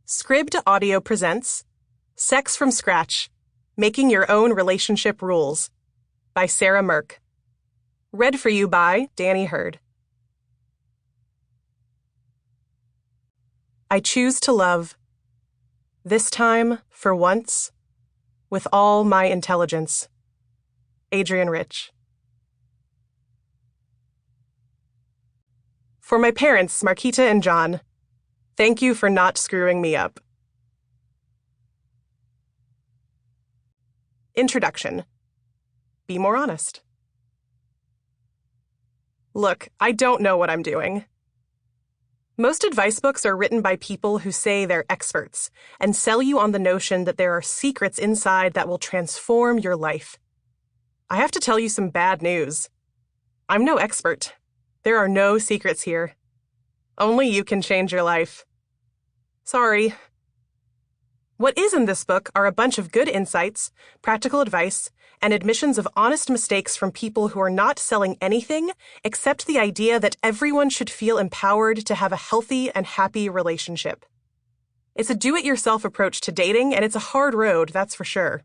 Scribd Audio presents Sex from Scratch, Making Your Own Relationship Rules by Sarah Mirk. Read for you by Dani Hurd. I choose to love, this time, for once, with all my intelligence. Adrienne Rich. For my parents, Marquita and John, thank you for not screwing me up. Introduction. Be more honest. Look, I don't know what I'm doing. Most advice books are written by people who say they're experts and sell you on the notion that there are secrets inside that will transform your life. I have to tell you some bad news. I'm no expert. There are no secrets here. Only you can change your life. Sorry. What is in this book are a bunch of good insights, practical advice, and admissions of honest mistakes from people who are not selling anything except the idea that everyone should feel empowered to have a healthy and happy relationship. It's a do-it-yourself approach to dating, and it's a hard road, that's for sure.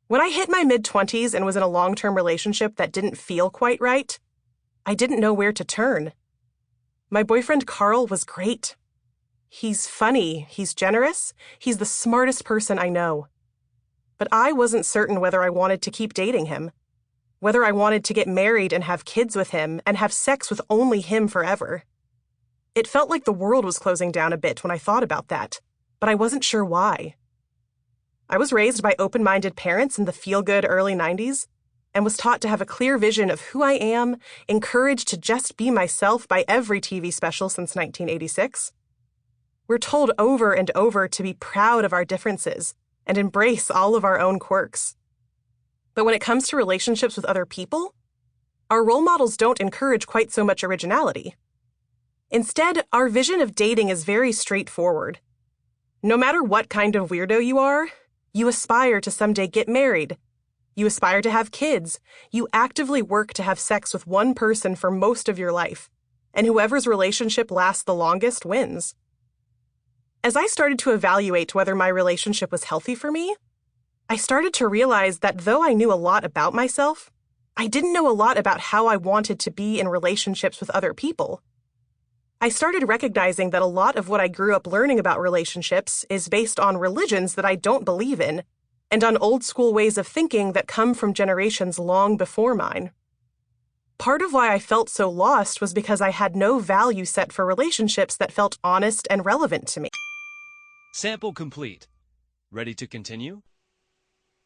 When I hit my mid-20s and was in a long-term relationship that didn't feel quite right, I didn't know where to turn. My boyfriend Carl was great. He's funny, he's generous, he's the smartest person I know. But I wasn't certain whether I wanted to keep dating him, whether I wanted to get married and have kids with him and have sex with only him forever. It felt like the world was closing down a bit when I thought about that, but I wasn't sure why. I was raised by open-minded parents in the feel-good early 90s, and was taught to have a clear vision of who I am, encouraged to just be myself by every TV special since 1986. We're told over and over to be proud of our differences and embrace all of our own quirks. But when it comes to relationships with other people, our role models don't encourage quite so much originality. Instead, our vision of dating is very straightforward. No matter what kind of weirdo you are, you aspire to someday get married. You aspire to have kids. You actively work to have sex with one person for most of your life, and whoever's relationship lasts the longest wins. As I started to evaluate whether my relationship was healthy for me, I started to realize that though I knew a lot about myself, I didn't know a lot about how I wanted to be in relationships with other people. I started recognizing that a lot of what I grew up learning about relationships is based on religions that I don't believe in, and on old-school ways of thinking that come from generations long before mine. Part of why I felt so lost was because I had no value set for relationships that felt honest and relevant to me. Sample complete. Ready to continue?